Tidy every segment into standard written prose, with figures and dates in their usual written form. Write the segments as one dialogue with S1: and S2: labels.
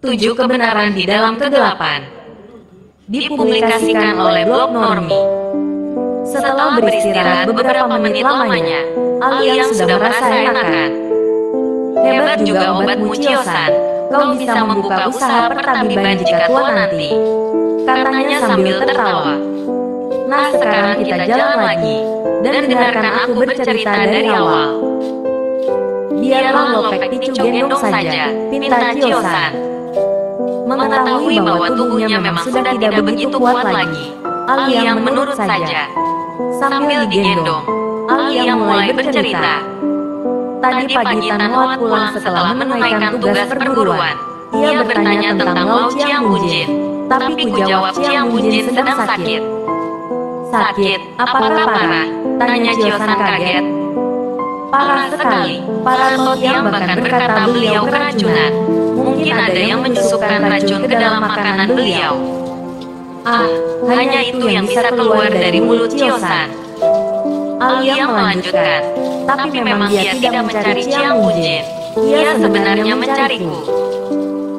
S1: 7 Kebenaran di dalam Kegelapan. Dipublikasikan oleh blog Normi. Setelah beristirahat beberapa menit lamanya, Aliang sudah merasa enakan. Hebat juga obatmu, Chiosan. Kau bisa membuka usaha pertabiban jika tua nanti, katanya sambil tertawa. Nah, sekarang kita jalan lagi, dan dengarkan aku bercerita dari awal. Biarlah Lopek Ticu gendong saja, pinta Chiosan. Mengetahui bahwa tubuhnya memang sudah tidak begitu kuat lagi, Aliang menurut saja. Sambil digendong, Aliang mulai bercerita. Tadi pagi Tan Hoat pulang setelah menunaikan tugas perburuan. Ia bertanya tentang Lau Chiang Mujin, tapi ku jawab Chiang Mujin sedang sakit. Sakit? Apakah parah? Tanya Chiosan kaget. Parah sekali. Para Lotiang bahkan berkata beliau keracunan. Mungkin ada yang menyusupkan racun ke dalam makanan beliau. Ah, hanya itu yang bisa keluar dari mulut Chiosan. Aliang melanjutkan, tapi memang dia tidak mencari Chiang Mujin. Dia sebenarnya mencariku.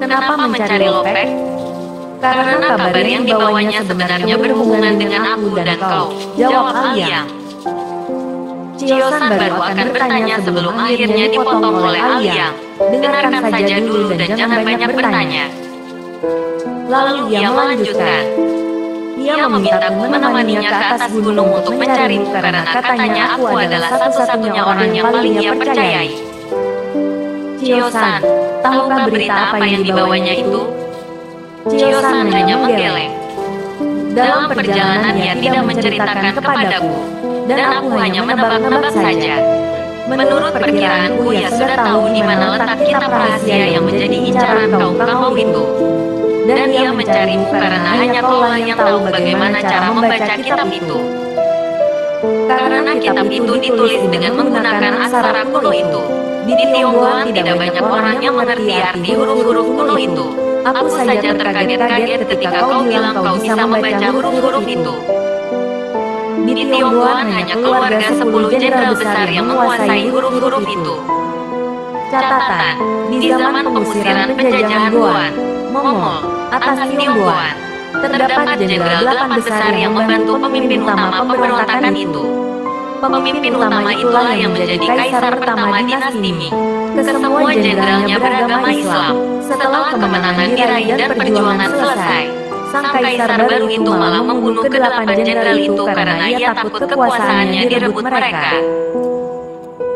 S1: Kenapa mencari Lopek? Karena kabar yang dibawanya sebenarnya berhubungan dengan aku dan kau, jawab Aliang. Chiosan baru akan bertanya sebelum akhirnya dipotong oleh Aliang. Dengarkan saja dulu dan jangan banyak bertanya. Lalu ia melanjutkan. Ia memintaku menemaninya ke atas gunung untuk mencarimu karena katanya aku adalah satu-satunya orang yang paling ia percayai. Chiosan, tahukah berita apa yang dibawanya itu? Chiosan hanya menggeleng. Dalam perjalanan ia tidak menceritakan kepadaku, dan aku hanya menebak-nebak saja. Menurut perkiraanku ia sudah tahu di mana letak kitab rahasia yang menjadi incaran kaum Kangou itu. Dan ia mencarimu karena hanya kaulah yang tahu bagaimana cara membaca kitab itu. Karena kitab itu ditulis dengan menggunakan aksara kuno itu. Di Tionghoa tidak banyak orang yang mengerti arti huruf-huruf kuno itu. Aku saja terkaget-kaget ketika kau bilang kau bisa membaca huruf-huruf itu. Di Tionghoa hanya keluarga 10 jenderal besar yang menguasai huruf-huruf itu. Catatan, di zaman pengusiran penjajahan Goan, Mongol, atas Tionghoa, terdapat jenderal 8 besar yang membantu pemimpin utama pemberontakan itu. Pemimpin utama itulah yang menjadi kaisar pertama dinasti Ming. Kesemua jenderalnya beragama Islam. Setelah kemenangan diraih dan perjuangan selesai, sang kaisar baru itu malah membunuh ke-8 jenderal itu karena ia takut kekuasaannya direbut mereka.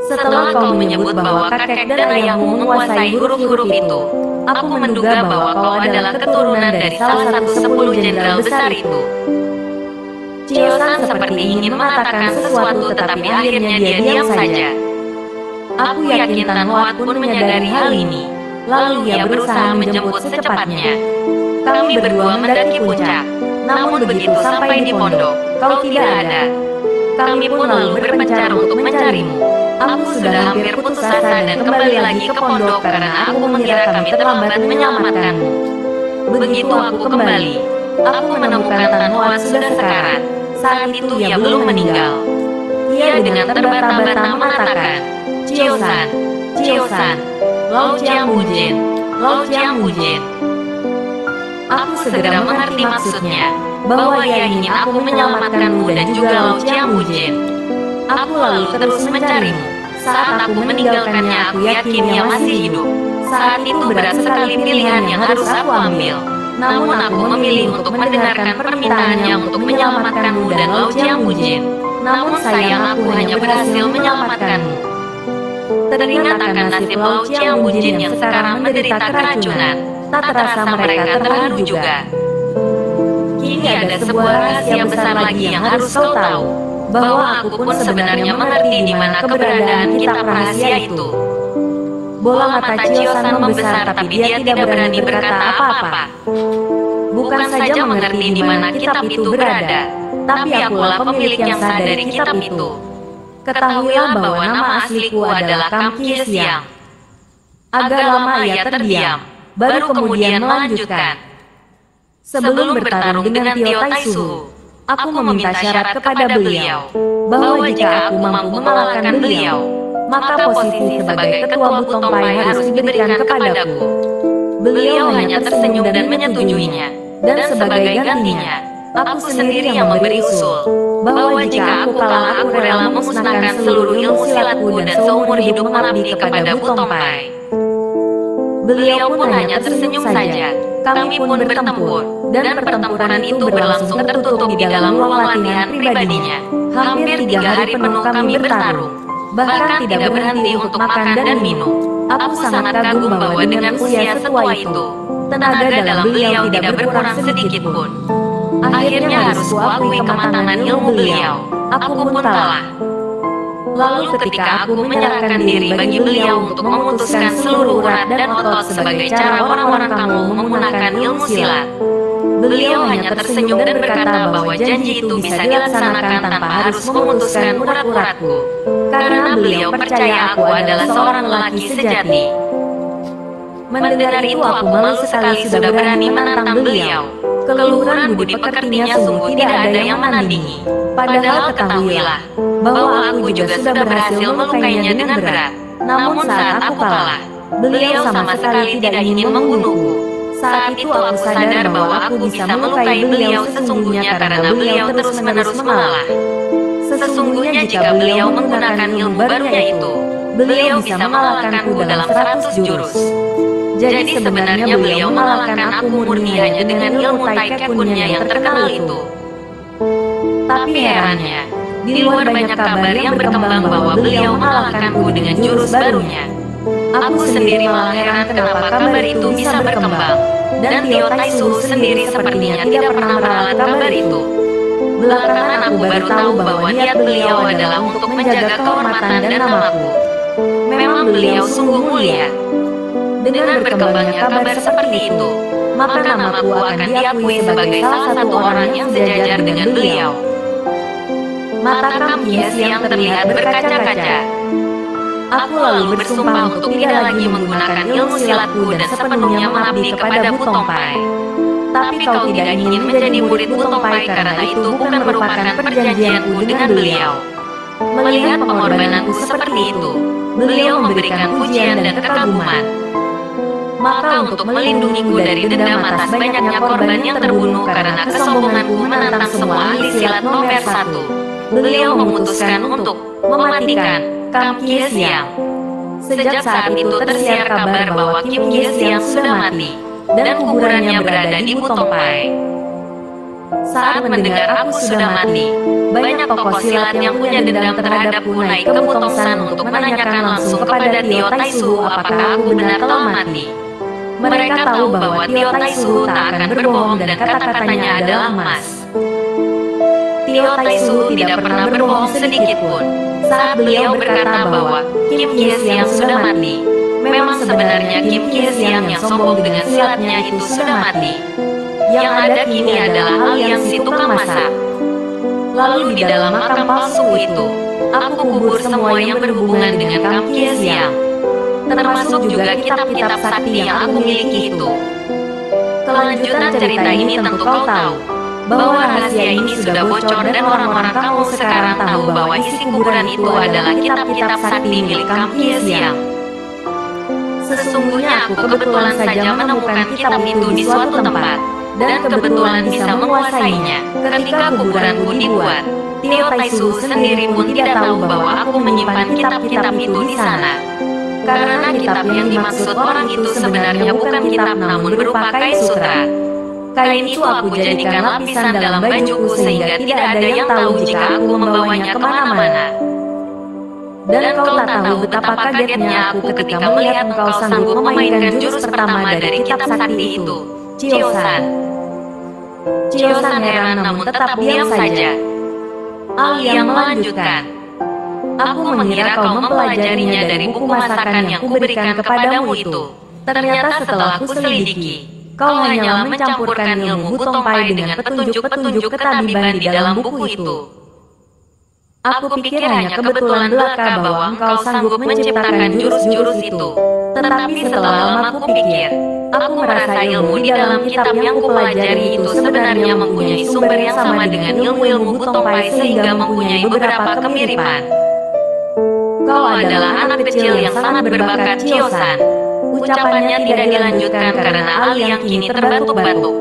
S1: Setelah kau menyebut bahwa kakek dan ayahmu menguasai huruf-huruf itu, aku menduga bahwa kau adalah keturunan dari salah satu 10 jenderal besar itu. Chiosan seperti ingin mengatakan sesuatu tetapi akhirnya dia diam saja. Aku yakin Tan Hoat pun menyadari hal ini, lalu ia berusaha menjemput secepatnya. Kami berdua mendaki puncak, namun begitu sampai di pondok, kau tidak ada. Kami pun lalu berpencar untuk mencarimu. Aku sudah hampir putus asa dan kembali lagi ke pondok karena aku mengira kami terlambat menyelamatkanmu. Begitu aku kembali, aku menemukan Tan Hoat sudah sekarat. Saat itu ia belum meninggal. Ia dengan terbata-bata mengatakan, Chiosan, Chiosan, Lau Chiang Mujin, Lau Chiang Mujin. Aku segera mengerti maksudnya, bahwa ia ingin aku menyelamatkanmu dan juga Lau Chiang Mujin. Aku lalu terus mencarimu. Saat aku meninggalkannya aku yakin ia masih hidup. Saat itu berat sekali pilihan yang harus aku ambil. Namun aku memilih untuk mendengarkan permintaannya untuk menyelamatkanmu dan Lau Chiang Mujin. Namun sayang aku hanya berhasil menyelamatkanmu. Teringat akan nasib Lau Chiang Mujin yang sekarang menderita keracunan. Tak terasa mereka terharu juga. Kini ada sebuah rahasia besar lagi yang harus kau tahu. Bahwa aku pun sebenarnya mengerti di mana keberadaan kitab rahasia itu. Bola mata Chiosan membesar tapi dia tidak berani berkata apa-apa. Bukan saja mengerti di mana kitab itu berada, tapi akulah pemilik yang sah dari kitab itu. Ketahuilah bahwa nama asliku adalah Kam Kie Siang. Agak lama ia terdiam, baru kemudian melanjutkan. Sebelum bertarung dengan Tio Tai Su, aku meminta syarat kepada beliau, bahwa jika aku mampu mengalahkan beliau, maka posisi sebagai ketua Butong Pai harus diberikan kepadaku. Beliau hanya tersenyum dan menyetujuinya. Dan sebagai gantinya, aku sendiri yang memberi usul bahwa jika aku kalah aku rela memusnahkan seluruh ilmu silatku dan seumur hidup mengabdi kepada Butompai. Beliau pun hanya tersenyum saja. Kami pun bertempur, dan pertempuran itu berlangsung tertutup di dalam ruang latihan pribadinya. Hampir 3 hari penuh kami bertarung, bahkan tidak berhenti untuk makan dan minum. Aku sangat kagum bahwa dengan usia setua itu, tenaga dalam beliau tidak berkurang sedikit pun. Akhirnya harus kuakui kematangan ilmu beliau. Aku pun kalah. Lalu ketika aku menyerahkan diri bagi beliau untuk memutuskan seluruh urat dan otot sebagai cara orang-orang kamu menggunakan ilmu silat, beliau hanya tersenyum dan berkata bahwa janji itu bisa dilaksanakan tanpa harus memutuskan urat-uratku. Karena beliau percaya aku adalah seorang lelaki sejati. Mendengar itu aku malu sekali sudah berani menantang beliau. Keluhuran budi pekertinya sungguh tidak ada yang menandingi. Padahal ketahuilah bahwa aku juga sudah berhasil melukainya dengan berat. Namun saat aku kalah, beliau sama sekali tidak ingin membunuhku. Saat itu aku sadar bahwa aku bisa melukai beliau sesungguhnya karena beliau terus-menerus mengalah. Sesungguhnya jika beliau menggunakan ilmu barunya itu, beliau bisa mengalahkanku dalam 100 jurus. Jadi sebenarnya beliau mengalahkan aku murni hanya dengan ilmu Taekwondo-nya yang terkenal itu. Tapi herannya, di luar banyak kabar yang berkembang bahwa beliau mengalahkanku dengan jurus barunya. Aku sendiri malah heran kenapa kabar itu bisa berkembang. Dan Tio Taisu sendiri sepertinya tidak pernah meralat kabar itu. Belakangan aku baru tahu bahwa niat beliau adalah untuk menjaga kehormatan dan namaku. Memang beliau sungguh mulia. Dengan berkembangnya kabar seperti itu, maka namaku akan diakui sebagai salah satu orang yang sejajar dengan beliau. Mata Kam Kies yang terlihat berkaca-kaca. Aku lalu bersumpah untuk tidak lagi menggunakan ilmu silatku dan sepenuhnya mengabdi kepada Butompai. Tapi kau tidak ingin menjadi murid Butompai karena itu bukan merupakan perjanjianku dengan beliau. Melihat pengorbananku seperti itu, beliau memberikan pujian dan kekaguman. Maka untuk melindungiku dari dendam atas banyaknya korban yang terbunuh karena kesombonganku menantang semua ahli silat nomor 1, beliau memutuskan untuk mematikan Kam Kie Siang. Sejak saat itu tersiar kabar bahwa Kim Kie Siang sudah mati, dan kuburannya berada di Butompai. Saat mendengar aku sudah mati, banyak tokoh silat yang punya dendam terhadapku naik ke Butongsan untuk menanyakan langsung kepada Tio Taisu apakah aku benar telah mati. Mereka tahu bahwa Tio Taisu tak akan berbohong dan kata-katanya adalah emas. Tio Taisu tidak pernah berbohong sedikit pun saat beliau berkata bahwa Kim Kie Siang sudah mati. Memang sebenarnya Kim Kie Siang yang sombong dengan silatnya itu sudah mati. Yang ada kini adalah aliansi tukang masak. Lalu di dalam makam palsu itu, aku kubur semua yang berhubungan dengan Kam Kie Siang, termasuk juga kitab-kitab sakti yang aku miliki itu. Kelanjutan cerita ini tentu kau tahu, bahwa rahasia ini sudah bocor dan orang-orang kamu sekarang tahu bahwa isi kuburan itu adalah kitab-kitab sakti milik Kam Kie Siang. Sesungguhnya aku kebetulan saja menemukan kitab itu di suatu tempat, dan kebetulan bisa menguasainya ketika kuburanku dibuat. Tio Taisu sendiri pun tidak tahu bahwa aku menyimpan kitab-kitab itu di sana. Karena kitab yang dimaksud orang itu sebenarnya bukan kitab namun berupa kain sutra. Kain itu aku jadikan lapisan dalam bajuku sehingga tidak ada yang tahu jika aku membawanya kemana-mana. Dan kau tak tahu betapa kagetnya aku ketika melihat engkau sanggup memainkan jurus pertama dari kitab sakti itu, Chiosan. Chiosan heran namun tetap diam saja. Alia melanjutkan. Aku mengira kau mempelajarinya dari buku masakan yang kuberikan kepadamu itu. Ternyata setelah kuselidiki, kau hanyalah mencampurkan ilmu Butompai dengan petunjuk-petunjuk ketabiban di dalam buku itu. Aku pikir hanya kebetulan belaka bahwa engkau sanggup menciptakan jurus-jurus itu. Tetapi setelah lama kupikir, aku merasa ilmu di dalam kitab yang kupelajari itu sebenarnya mempunyai sumber yang sama dengan ilmu-ilmu Butompai sehingga mempunyai beberapa kemiripan. Kau adalah anak kecil yang sangat berbakat, Chiosan. Ucapannya tidak dilanjutkan karena Ali yang kini terbatuk-batuk.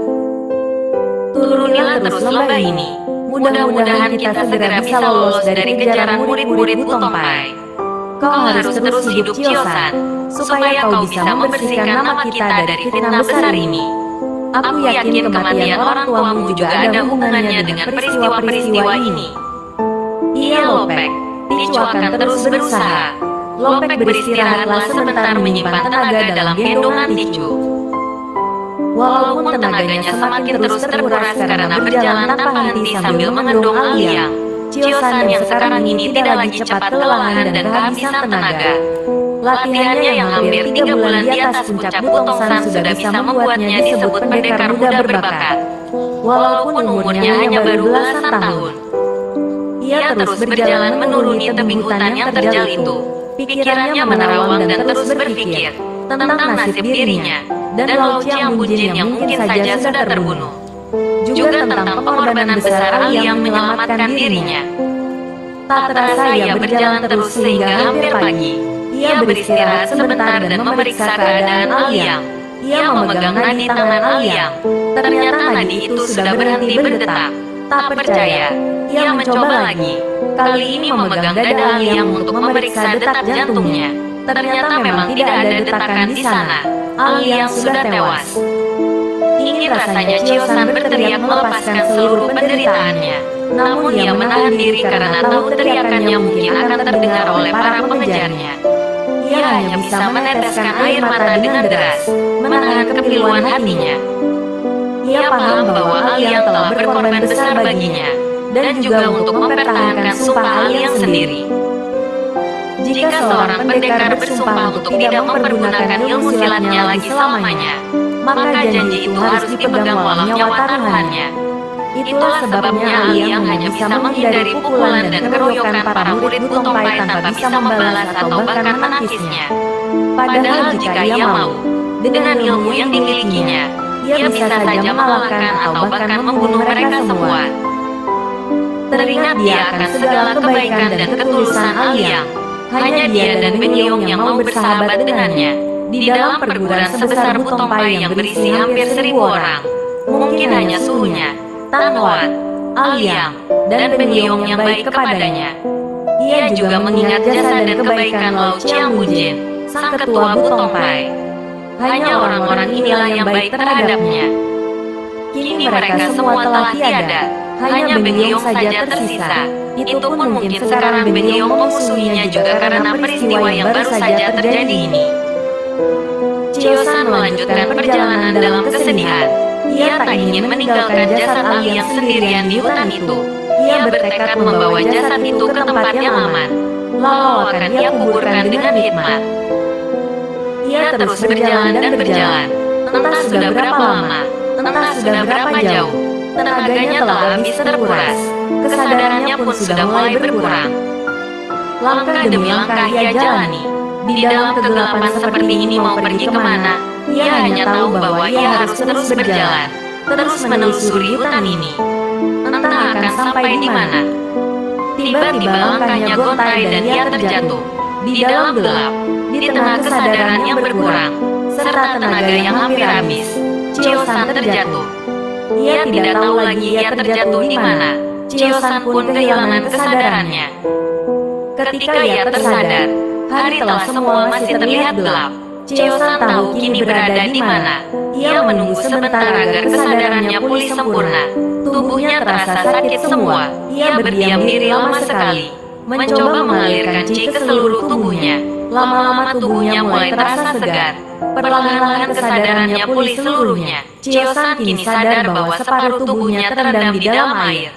S1: Turunilah terus lembah ini. Mudah-mudahan kita segera bisa lolos dari kejaran murid-murid Butompai. Kau harus terus hidup Chiosan, supaya kau bisa membersihkan nama kita dari fitnah besar ini. Aku yakin kematian orang tuamu juga ada hubungannya dengan peristiwa-peristiwa ini. Iya Lopek, Picu akan terus berusaha. Lopek beristirahatlah sebentar menyimpan tenaga dalam gendongan Picu. Walaupun tenaganya semakin terus terkuras karena berjalan tanpa henti sambil mengendong Aliang, Chiosan yang sekarang ini tidak lagi cepat kelelahan dan kehabisan tenaga. Latihannya yang hampir 3 bulan di atas puncak Butongsan sudah bisa membuatnya disebut pendekar muda berbakat. Walaupun umurnya hanya baru belasan tahun. Ia terus berjalan menuruni tebing hutan yang terjal itu. Pikirannya menerawang dan terus berpikir tentang nasib dirinya dan Lao Chiang Bunjin yang mungkin saja sudah terbunuh. Juga tentang pengorbanan besar Ali yang menyelamatkan dirinya. Tak terasa ia berjalan terus sehingga hampir pagi. Ia beristirahat sebentar dan memeriksa keadaan Aliang. Ia memegang nadi tangan Aliang. Ternyata nadi itu sudah berhenti berdetak. Tak percaya, ia mencoba lagi. Kali ini memegang dada Aliang untuk memeriksa detak jantungnya. Ternyata memang tidak ada detakan di sana. Aliang sudah tewas. Ingin rasanya Chiosan berteriak melepaskan seluruh penderitaannya. Namun ia menahan diri karena tahu teriakannya mungkin akan terdengar oleh para pengejarnya. Ia hanya bisa meneteskan air mata dengan deras, menahan kepiluan hatinya. Ia paham bahwa Aliang telah berkorban besar baginya, dan juga untuk mempertahankan sumpah Aliang sendiri. Jika seorang pendekar bersumpah untuk tidak mempergunakan ilmu silatnya lagi selamanya, maka janji itu harus dipegang walau nyawa taruhannya. Itulah sebabnya Aliang hanya bisa menghindari pukulan dan keroyokan para murid Butompai tanpa bisa membalas atau bahkan menangisnya. Padahal jika ia mau, dengan ilmu yang dimilikinya, ia bisa saja mengalahkan atau bahkan membunuh mereka semua. Teringat dia akan segala kebaikan dan ketulusan Aliang. Hanya dia dan Benyong yang mau bersahabat dengannya. Di dalam perguruan sebesar Butompai yang berisi hampir 1000 orang, mungkin hanya suhunya, Tan Wan, Aliang, dan Benyong yang baik kepadanya. Ia juga mengingat jasa dan kebaikan Lao Chiang Bunjin, sang ketua Butompai. Hanya orang-orang inilah yang baik terhadapnya. Kini mereka semua telah tiada, hanya Benyong saja tersisa. Itu pun mungkin sekarang Benyong memusuhinya juga karena peristiwa yang baru saja terjadi ini. Chiosan melanjutkan perjalanan dalam kesedihan. Ia tak ingin meninggalkan jasad Aliang sendirian di hutan itu. Ia bertekad membawa jasad itu ke tempat yang aman. Lalu akan ia kuburkan dengan hikmat. Ia terus berjalan dan berjalan. Entah sudah berapa lama, entah sudah berapa jauh. Tenaganya telah habis terkuras. Kesadarannya pun sudah mulai berkurang. Langkah demi langkah ia jalani. Di dalam kegelapan seperti ini mau pergi kemana, ia hanya tahu bahwa ia harus terus berjalan, terus menelusuri hutan ini. Entah akan sampai di mana. Tiba-tiba langkahnya gontai dan ia terjatuh. Di dalam gelap, di tengah kesadaran yang berkurang, serta tenaga yang hampir habis, Chiosan terjatuh. Ia tidak tahu lagi ia terjatuh di mana. Chiosan pun kehilangan kesadarannya. Ketika ia tersadar, hari telah semua masih terlihat gelap. Chiosan tahu kini berada di mana. Ia menunggu sebentar agar kesadarannya pulih sempurna. Tubuhnya terasa sakit semua. Ia berdiam diri lama sekali, mencoba mengalirkan Qi ke seluruh tubuhnya. Lama-lama tubuhnya mulai terasa segar. Perlahan-lahan kesadarannya pulih seluruhnya. Chiosan kini sadar bahwa separuh tubuhnya terendam di dalam air.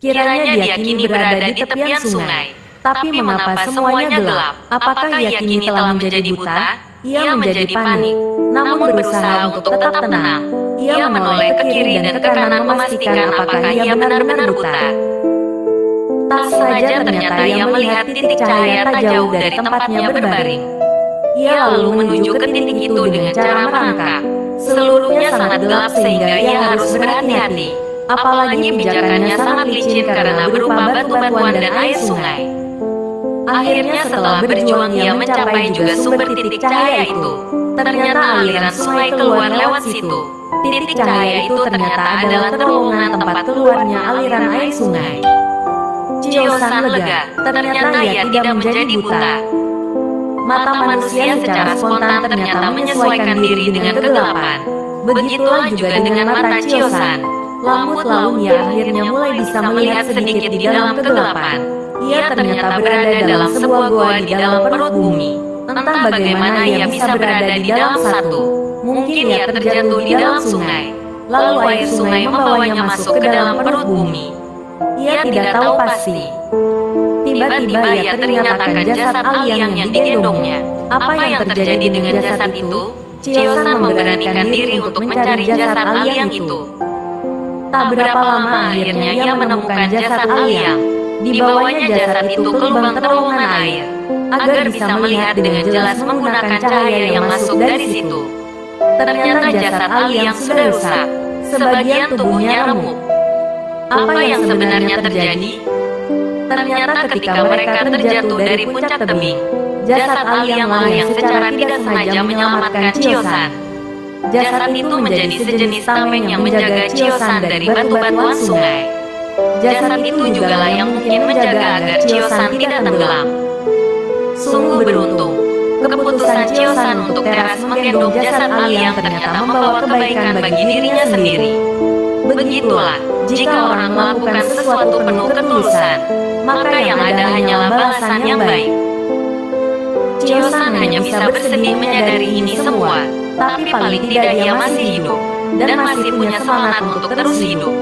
S1: Kiranya dia kini berada di tepian sungai. Tapi mengapa semuanya gelap? Apakah ia kini telah menjadi buta? Ia menjadi panik, namun berusaha untuk tetap tenang. Ia menoleh ke kiri dan ke kanan memastikan apakah ia benar-benar buta. Tak saja ternyata ia melihat titik cahaya tak jauh dari tempatnya berbaring. Ia lalu menuju ke titik itu dengan cara merangkak. Seluruhnya sangat gelap sehingga ia harus berhati-hati. Apalagi pijakannya sangat licin karena berupa batu-batuan dan air sungai. Akhirnya setelah berjuang ia mencapai juga sumber titik cahaya itu. Ternyata aliran sungai keluar lewat situ. Titik cahaya itu ternyata adalah terowongan tempat keluarnya aliran air sungai. Chio-san lega, ternyata ia tidak menjadi buta. Mata manusia secara spontan ternyata menyesuaikan diri dengan kegelapan. Begitulah juga dengan mata Chio-san. Lambat laun ia akhirnya mulai bisa melihat sedikit di dalam kegelapan. Ia ternyata berada dalam sebuah gua di dalam perut bumi. Entah bagaimana ia bisa berada di dalam satu. Mungkin ia terjatuh di dalam sungai. Lalu air sungai membawanya masuk ke dalam perut bumi. Ia tidak tahu pasti. Tiba-tiba ia teringat akan jasad Aliang yang digendongnya. Apa yang terjadi dengan jasad itu? Chio-san memberanikan diri untuk mencari jasad Aliang itu. Tak berapa lama akhirnya ia menemukan jasad Aliang. Dibawanya jasad itu ke lubang terowongan air, agar bisa melihat dengan jelas menggunakan cahaya yang masuk dari situ. Ternyata jasad Aliang sudah rusak, sebagian tubuhnya remuk. Apa yang sebenarnya terjadi? Ternyata ketika mereka terjatuh dari puncak tebing, jasad Aliang lah yang secara tidak sengaja menyelamatkan Chio-san. Jasad itu menjadi sejenis tameng yang menjaga Chio-san dari batu-batuan sungai. Jasad itu juga lah yang mungkin menjaga agar Chio-san tidak tenggelam. Sungguh beruntung. Keputusan Chio-san untuk teras menggendong jasad Aliang ternyata membawa kebaikan bagi dirinya sendiri. Begitulah, jika orang melakukan sesuatu penuh ketulusan, maka yang ada hanyalah balasan yang baik. Chio-san hanya bisa bersedih menyadari ini semua, tapi paling tidak ia masih hidup, dan masih punya semangat untuk terus hidup.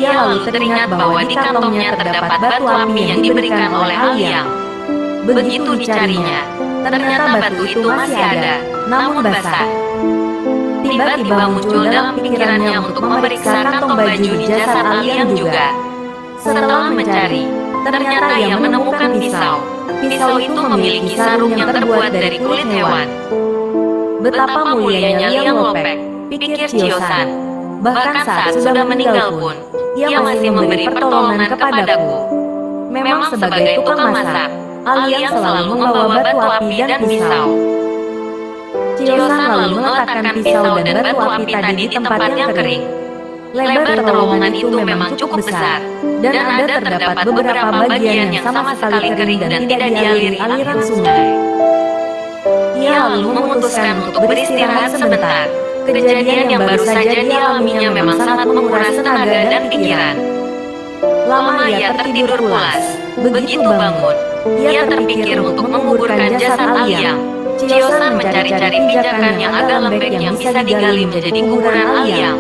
S1: Ia lalu teringat bahwa di kantongnya terdapat batu api yang diberikan oleh Aliang. Begitu dicarinya, ternyata batu itu masih ada, namun basah. Tiba-tiba muncul dalam pikirannya untuk memeriksa kantong baju di jasad Aliang juga. Setelah mencari, ternyata ia menemukan pisau. Pisau itu memiliki sarung yang terbuat dari kulit hewan. Betapa mulianya Liang Lopek, pikir Chio-san. Bahkan saat sudah meninggal pun, ia masih memberi pertolongan kepadaku. Memang sebagai tukang masak, Aliang selalu membawa batu api dan pisau. Chio-san lalu meletakkan pisau dan batu api tadi di tempat yang kering. Lebar terowongan itu memang cukup besar, dan ada terdapat beberapa bagian yang sama sekali kering dan tidak dialiri aliran sungai. Ia lalu memutuskan untuk beristirahat sebentar. Kejadian yang baru saja dialaminya memang sangat menguras tenaga dan pikiran. Lama ia tertidur pulas. Begitu bangun, ia terpikir untuk menguburkan jasad Aliang. Chio-san mencari-cari pijakan yang agak lembek yang bisa digali menjadi kuburan Aliang.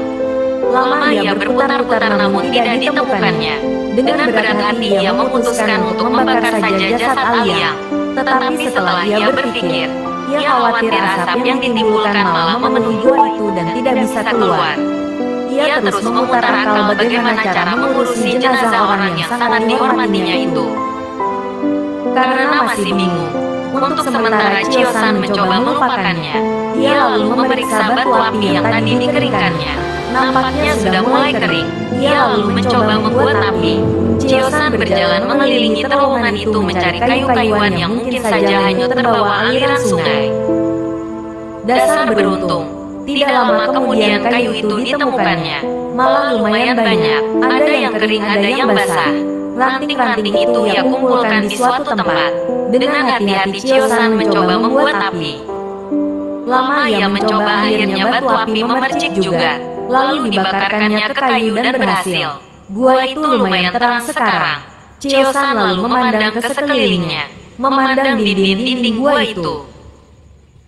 S1: Lama ia berputar-putar namun tidak ditemukannya. Dengan berat hati ia memutuskan untuk membakar saja jasad Aliang. Tetapi setelah ia berpikir, ia khawatir asap yang ditimbulkan malah memenuhi gua itu dan tidak bisa keluar. Ia terus memutar akal bagaimana cara mengurusi jenazah orang yang sangat dihormatinya itu. Karena masih bingung, untuk sementara Chio-san mencoba melupakannya. Ia lalu memeriksa batu api yang tadi dikeringkannya. Nampaknya sudah mulai kering. Ia lalu mencoba membuat api. Chio-san berjalan mengelilingi terowongan itu mencari kayu-kayuan yang mungkin saja hanyut terbawa aliran sungai. Dasar beruntung, tidak lama kemudian kayu itu ditemukannya. Malah lumayan banyak, ada yang kering ada yang basah. Ranting-ranting itu ia kumpulkan di suatu tempat. Dengan hati-hati Chio-san mencoba membuat api. Lama ia mencoba akhirnya batu api memercik juga. Lalu dibakarkannya ke kayu dan berhasil. Gua itu lumayan terang sekarang. Chio-san lalu memandang ke sekelilingnya, memandang dinding-dinding gua itu.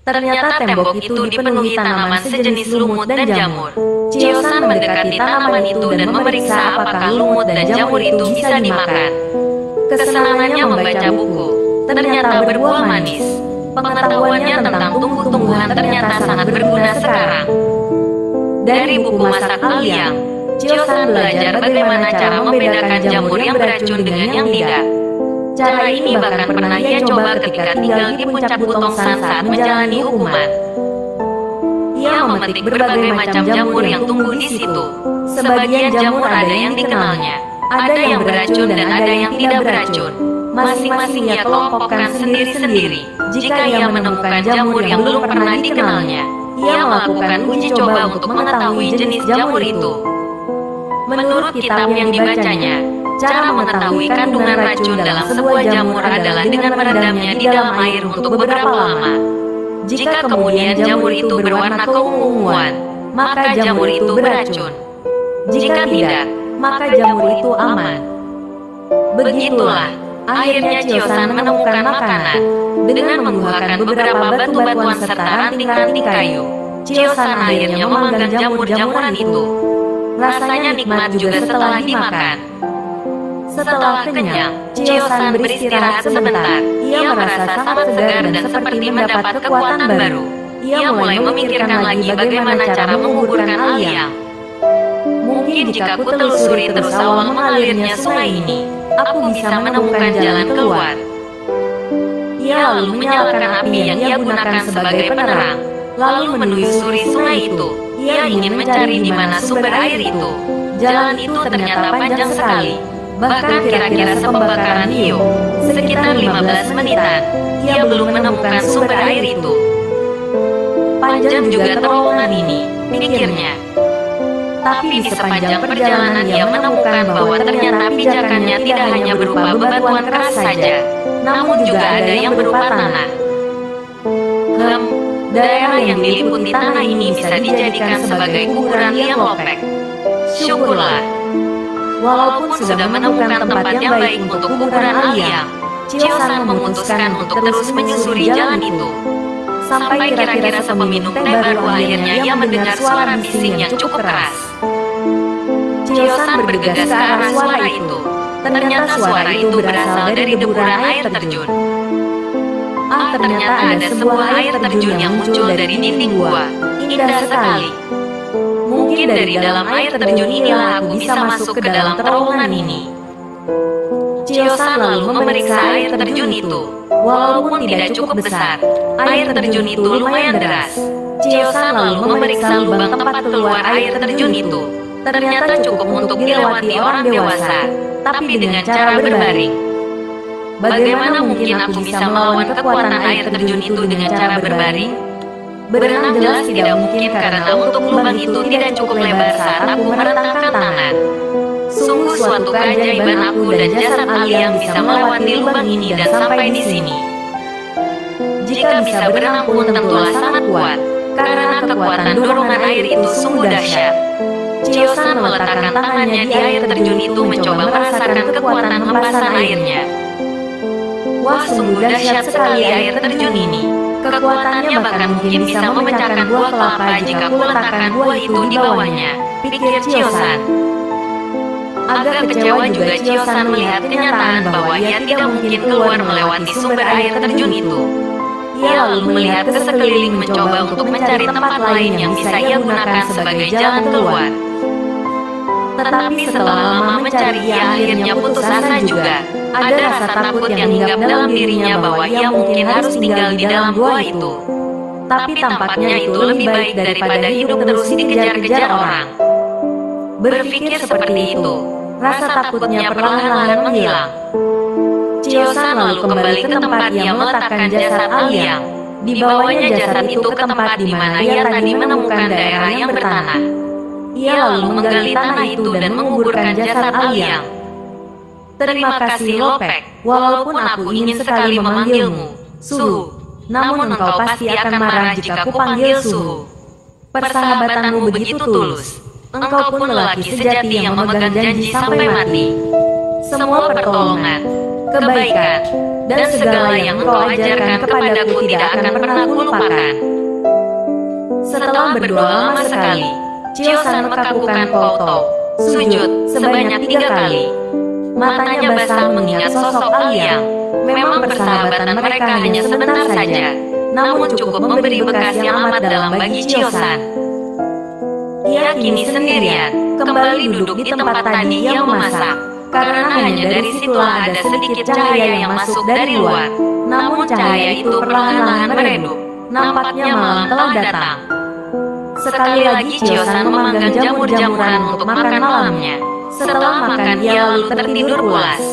S1: Ternyata tembok itu dipenuhi tanaman sejenis lumut dan jamur. Chio-san mendekati tanaman itu dan memeriksa apakah lumut dan jamur itu bisa dimakan. Kesenangannya membaca buku, ternyata berbuah manis. Pengetahuannya tentang tumbuh-tumbuhan ternyata sangat berguna sekarang. Dari buku masak Aliang, Chio-san belajar bagaimana cara membedakan jamur yang beracun dengan yang tidak. Cara ini bahkan pernah ia coba ketika tinggal di puncak Butongsan saat menjalani hukuman. Ia memetik berbagai macam jamur yang tumbuh di situ. Sebagian jamur ada yang dikenalnya, ada yang beracun dan ada yang tidak beracun. Masing-masing ia kelompokkan sendiri-sendiri. Jika ia menemukan jamur yang belum pernah dikenalnya, ia melakukan uji coba untuk mengetahui jenis jamur itu. Menurut kitab yang dibacanya, cara mengetahui kandungan racun dalam sebuah jamur adalah dengan merendamnya di dalam air untuk beberapa lama. Jika kemudian jamur itu berwarna keunguan, maka jamur itu beracun. Jika tidak, maka jamur itu aman. Begitulah, akhirnya Chiosan menemukan makanan. Dengan menggunakan beberapa batu-batuan serta ranting-ranting kayu, Chiosan akhirnya memanggang jamur-jamuran itu. Rasanya nikmat juga setelah dimakan. Setelah kenyang, Chiosan beristirahat sebentar. Ia merasa sangat segar dan seperti mendapat kekuatan baru. Ia mulai memikirkan lagi bagaimana cara menguburkan Aliang. Mungkin jika ku telusuri terus awal mengalirnya sungai ini, aku bisa menemukan jalan keluar. Ia lalu menyalakan api yang ia gunakan sebagai penerang, lalu menelusuri sungai itu. Ia ingin mencari di mana sumber air itu. Jalan itu ternyata panjang sekali. Bahkan kira-kira sepembakaran Hio, sekitar 15 menitan, ia belum menemukan sumber air itu. Panjang juga terowongan ini, pikirnya. Tapi di sepanjang perjalanan ia menemukan bahwa ternyata pijakannya tidak hanya berupa bebatuan keras saja, namun juga ada yang berupa tanah. Daerah yang diliputi tanah ini bisa dijadikan sebagai kuburan Liang Lopek. Syukurlah. Walaupun sudah menemukan tempat yang baik untuk kuburan Aliang, Chiosan memutuskan untuk terus menyusuri jalan itu. Sampai kira-kira sepeminum teh baru akhirnya ia mendengar suara bising yang cukup keras. Chiosan bergegas ke arah suara itu. Ternyata suara itu berasal dari deburan air terjun. Ternyata ada sebuah air terjun yang muncul dari dinding gua. Indah sekali. Mungkin dari dalam air terjun inilah aku bisa masuk ke dalam terowongan ini. Chiosan lalu memeriksa air terjun itu. Walaupun tidak cukup besar, air terjun itu lumayan deras. Chiosan lalu memeriksa lubang tempat keluar air terjun itu. Ternyata cukup untuk dilewati orang dewasa, tapi dengan cara berbaring. Bagaimana mungkin aku bisa melawan kekuatan air terjun itu dengan cara berbaring? Berenang jelas tidak mungkin karena untuk lubang itu tidak cukup lebar saat aku merentangkan tangan. Sungguh suatu keajaiban aku dan jasad Aliang bisa melewati lubang ini dan sampai di sini. Jika bisa berenang pun tentulah sangat kuat, karena kekuatan dorongan air itu sungguh dahsyat. Chiosan meletakkan tangannya di air terjun itu mencoba merasakan kekuatan hempasan airnya. Wah, sungguh dahsyat sekali air terjun ini. Kekuatannya bahkan mungkin bisa memecahkan buah kelapa jika kuletakkan buah itu di bawahnya, pikir Chiosan. Agak kecewa juga Chiosan melihat kenyataan bahwa ia tidak mungkin keluar melewati sumber air terjun itu. Ia lalu melihat ke sekeliling mencoba untuk mencari tempat lain yang bisa ia gunakan sebagai jalan keluar. Tetapi setelah lama mencari ia akhirnya putus asa juga. Ada rasa takut yang hinggap dalam dirinya bahwa ia mungkin harus tinggal di dalam gua itu. Tapi tampaknya itu lebih baik daripada hidup terus dikejar-kejar orang. Berpikir seperti itu, rasa takutnya perlahan-lahan menghilang. Chiosan lalu kembali ke tempat ia meletakkan jasad Aliang. Dibawanya jasad itu ke tempat di mana ia tadi menemukan daerah yang bertanah. Ia lalu menggali tanah itu dan menguburkan jasad Aliang. Terima kasih Lopek, walaupun aku ingin sekali memanggilmu Suhu, namun engkau pasti akan marah jika kupanggil Suhu. Persahabatanmu begitu tulus. Engkau pun lelaki sejati yang memegang janji sampai mati. Semua pertolongan, kebaikan, dan segala yang engkau ajarkan kepadaku tidak akan pernah kulupakan. Setelah berdoa lama sekali, Chiosan mekakukan Koutou, sujud, sebanyak 3 kali. Matanya basah mengingat sosok Aliang. Memang persahabatan mereka hanya sebentar saja, namun cukup memberi bekas yang amat dalam bagi Chiosan. Ia kini sendirian, kembali duduk di tempat tadi ia memasak, karena hanya dari situlah ada sedikit cahaya yang masuk dari luar. Namun cahaya itu perlahan-lahan meredup, nampaknya malam telah datang. Sekali lagi Chiosan memanggang jamur-jamuran untuk makan malamnya. Setelah makan ia lalu tertidur pulas.